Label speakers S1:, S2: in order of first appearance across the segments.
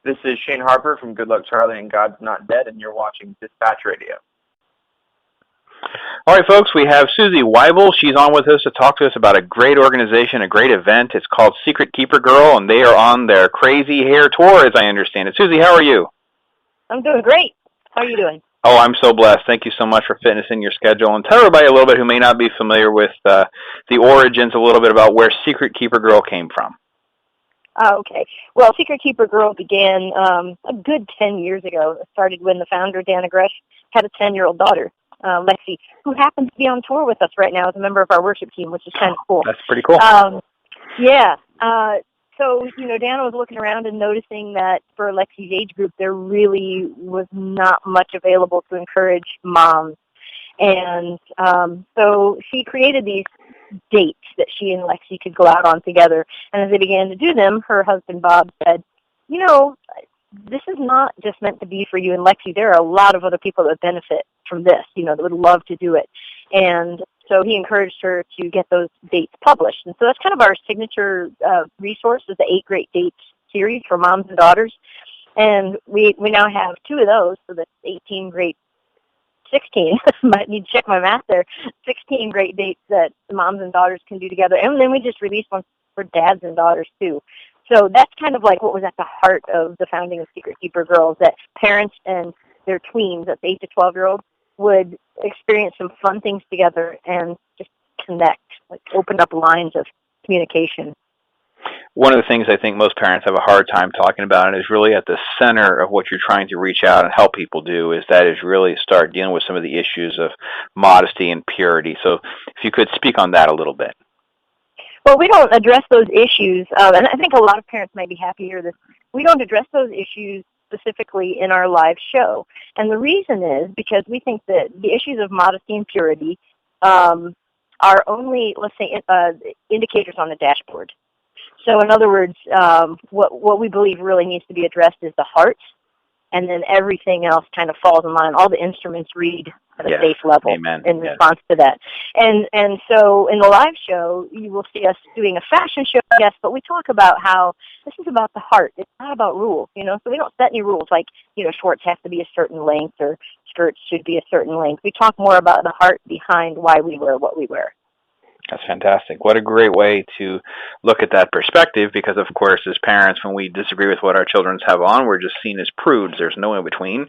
S1: This is Shane Harper from Good Luck Charlie and God's Not Dead, and you're watching Dispatch Radio.
S2: All right, folks, we have Suzy Weibel. She's on with us to talk to us about a great organization, a great event. It's called Secret Keeper Girl, and they are on their crazy hair tour, as I understand it. Suzy, how are you?
S3: I'm doing great. How are you doing?
S2: Oh, I'm so blessed. Thank you so much for fitting us in your schedule. And tell everybody a little bit who may not be familiar with the origins, a little bit about where Secret Keeper Girl came from.
S3: Okay. Well, Secret Keeper Girl began a good 10 years ago. It started when the founder, Dana Gresh, had a 10-year-old daughter, Lexi, who happens to be on tour with us right now as a member of our worship team, which is kind of cool.
S2: That's pretty cool.
S3: Yeah. So, Dana was looking around and noticing that for Lexi's age group, there really was not much available to encourage moms. And so she created these dates that she and Lexi could go out on together. And as they began to do them, her husband, Bob, said, this is not just meant to be for you and Lexi. There are a lot of other people that would benefit from this, that would love to do it. And so he encouraged her to get those dates published. And so that's kind of our signature resource, is the 8 Great Dates series for moms and daughters. And we now have 2 of those, so that's 16, might need to check my math there, 16 great dates that moms and daughters can do together. And then we just released one for dads and daughters, too. So that's kind of like what was at the heart of the founding of Secret Keeper Girls, that parents and their tweens, that's 8 to 12-year-olds, would experience some fun things together and just connect, like open up lines of communication.
S2: One of the things I think most parents have a hard time talking about, and is really at the center of what you're trying to reach out and help people do, is really start dealing with some of the issues of modesty and purity. So if you could speak on that a little bit.
S3: Well, we don't address those issues, and I think a lot of parents might be happy to hear this. We don't address those issues specifically in our live show. And the reason is because we think that the issues of modesty and purity are only, let's say, indicators on the dashboard. So in other words, what we believe really needs to be addressed is the heart, and then everything else kind of falls in line. All the instruments read at a safe level in response to that. And so in the live show, you will see us doing a fashion show, yes, but we talk about how this is about the heart. It's not about rules, so we don't set any rules like, shorts have to be a certain length or skirts should be a certain length. We talk more about the heart behind why we wear what we wear.
S2: That's fantastic. What a great way to look at that perspective, because, of course, as parents, when we disagree with what our children have on, we're just seen as prudes. There's no in between.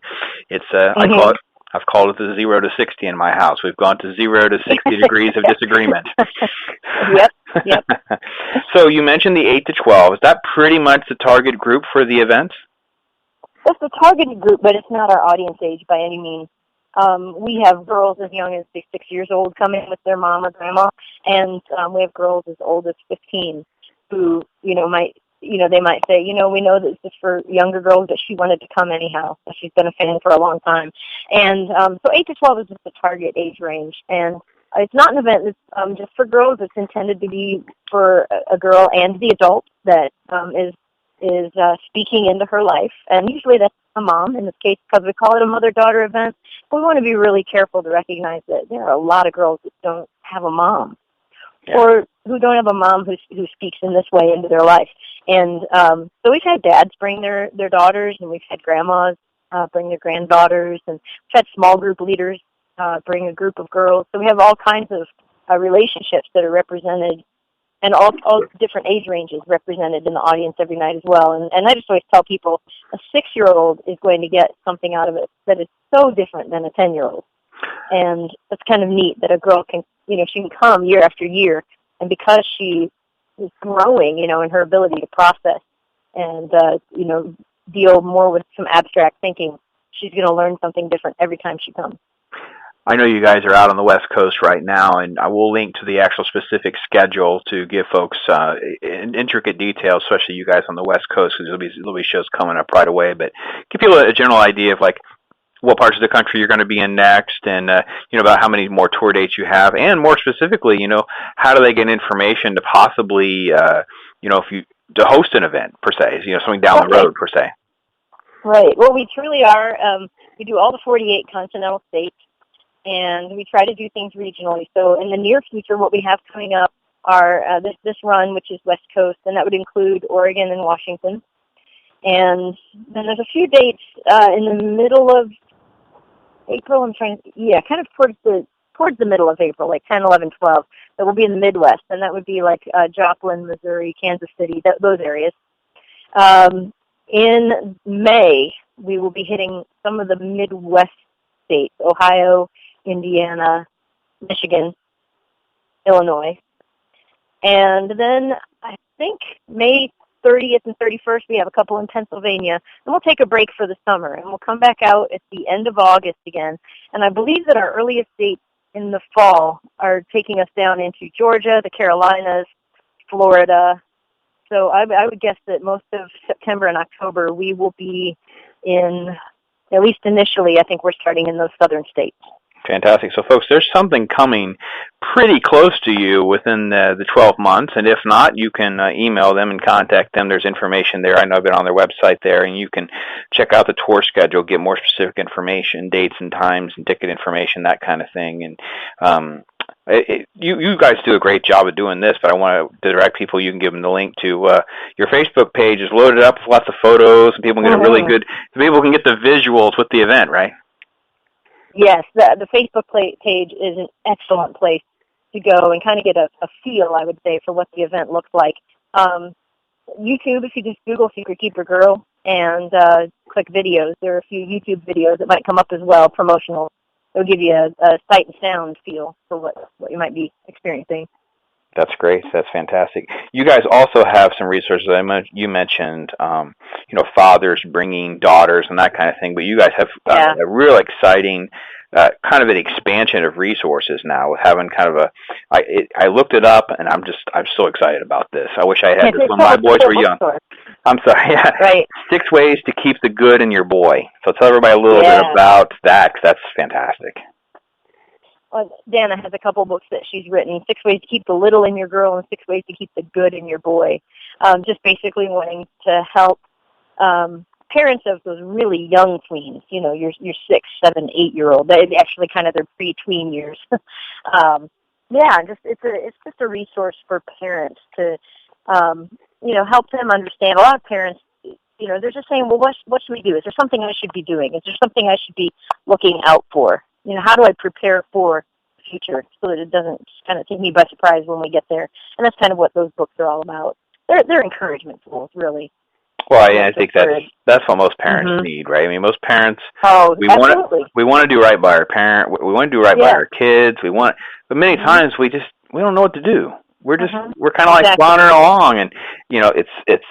S2: It's I've called it the 0 to 60 in my house. We've gone to 0 to 60 degrees of disagreement.
S3: Yep.
S2: So you mentioned the 8 to 12. Is that pretty much the target group for the event?
S3: It's the targeted group, but it's not our audience age by any means. We have girls as young as 6 years old coming with their mom or grandma, and we have girls as old as 15 who, they might say, we know that this is for younger girls, but she wanted to come anyhow. So she's been a fan for a long time. And so 8 to 12 is just the target age range. And it's not an event that's just for girls. It's intended to be for a girl and the adult that is speaking into her life. And usually that's a mom, in this case, because we call it a mother-daughter event. We want to be really careful to recognize that there are a lot of girls that don't have a mom, or who don't have a mom who speaks in this way into their life. And so we've had dads bring their daughters, and we've had grandmas bring their granddaughters, and we've had small group leaders bring a group of girls. So we have all kinds of relationships that are represented, and all different age ranges represented in the audience every night as well. And I just always tell people, a 6-year-old is going to get something out of it that is so different than a 10-year-old. And it's kind of neat that a girl can, she can come year after year, and because she is growing, in her ability to process and, deal more with some abstract thinking, she's going to learn something different every time she comes.
S2: I know you guys are out on the West Coast right now, and I will link to the actual specific schedule to give folks intricate details, especially you guys on the West Coast, because there'll be shows coming up right away. But give people a general idea of what parts of the country you're going to be in next, and about how many more tour dates you have, and more specifically, how do they get information to possibly, to host an event per se, something down the road per se.
S3: Right. Well, we truly are. We do all the 48 continental states, and we try to do things regionally. So in the near future, what we have coming up are this run, which is West Coast, and that would include Oregon and Washington. And then there's a few dates in the middle of April. Kind of towards the middle of April, like 10, 11, 12. That will be in the Midwest, and that would be like Joplin, Missouri, Kansas City, those areas. In May, we will be hitting some of the Midwest states: Ohio, Indiana, Michigan, Illinois. And then I think May 30th and 31st, we have a couple in Pennsylvania. And we'll take a break for the summer, and we'll come back out at the end of August again. And I believe that our earliest dates in the fall are taking us down into Georgia, the Carolinas, Florida. So I would guess that most of September and October we will be in, at least initially, I think we're starting in those southern states.
S2: Fantastic. So, folks, there's something coming pretty close to you within the 12 months, and if not, you can email them and contact them. There's information there. I know I've been on their website there, and you can check out the tour schedule, get more specific information, dates and times and ticket information, that kind of thing. And you guys do a great job of doing this, but I want to direct people. You can give them the link to your Facebook page is loaded up with lots of photos, and people can get a really good, people can get the visuals with the event, right?
S3: Yes, the Facebook page is an excellent place to go and kind of get a feel, I would say, for what the event looks like. YouTube, if you just Google Secret Keeper Girl and click videos, there are a few YouTube videos that might come up as well, promotional. It'll give you a sight and sound feel for what you might be experiencing.
S2: That's great. That's fantastic. You guys also have some resources. You mentioned, fathers bringing daughters and that kind of thing. But you guys have a real exciting kind of an expansion of resources now. With having kind of I looked it up, and I'm so excited about this. I wish I had this when my boys were young. I'm sorry. Yeah.
S3: Right.
S2: 6 ways to keep the good in your boy. So tell everybody a little bit about that, 'cause that's fantastic.
S3: Well, Dana has a couple books that she's written, 6 ways to keep the little in your girl and 6 ways to keep the good in your boy. Just basically wanting to help parents of those really young tweens, your 6, 7, 8-year-old. They actually kind of their pre-tween years. It's just a resource for parents to, help them understand. A lot of parents, they're just saying, well, what should we do? Is there something I should be doing? Is there something I should be looking out for? How do I prepare for the future so that it doesn't just kind of take me by surprise when we get there? And that's kind of what those books are all about. They're encouragement tools, really.
S2: Well, I think that's what most parents need, right? I mean, most parents, we want to do right by our parent, we want to do right by our kids, but many times we don't know what to do. We're we're kind of like floundering along, and it's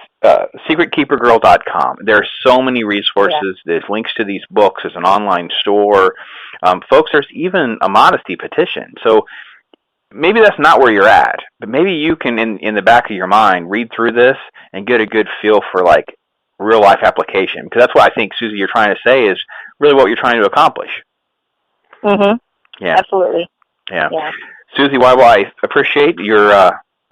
S2: secretkeepergirl.com. There are so many resources. There's links to these books. There's an online store. Folks, there's even a modesty petition. So maybe that's not where you're at, but maybe you can, in the back of your mind, read through this and get a good feel for like real life application. Because that's what I think, Suzy, you're trying to say is really what you're trying to accomplish. Yeah.
S3: Absolutely.
S2: Yeah. Suzy Weibel, I appreciate your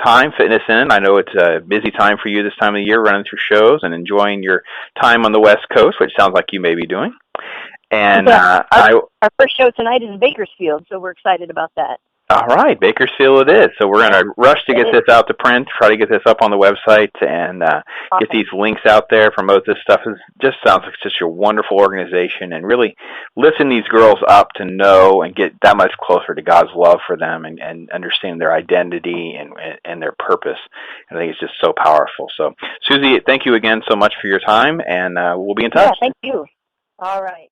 S2: time fitting us in. I know it's a busy time for you this time of the year, running through shows and enjoying your time on the West Coast, which sounds like you may be doing. And
S3: our first show tonight is in Bakersfield, so we're excited about that.
S2: All right, Bakersfield it is. So we're going to rush to get this out to print, try to get this up on the website, and get these links out there, promote this stuff. It just sounds like such a wonderful organization, and really lifting these girls up to know and get that much closer to God's love for them and understand their identity and their purpose. I think it's just so powerful. So, Suzy, thank you again so much for your time, and we'll be in touch.
S3: Yeah, thank you. All right.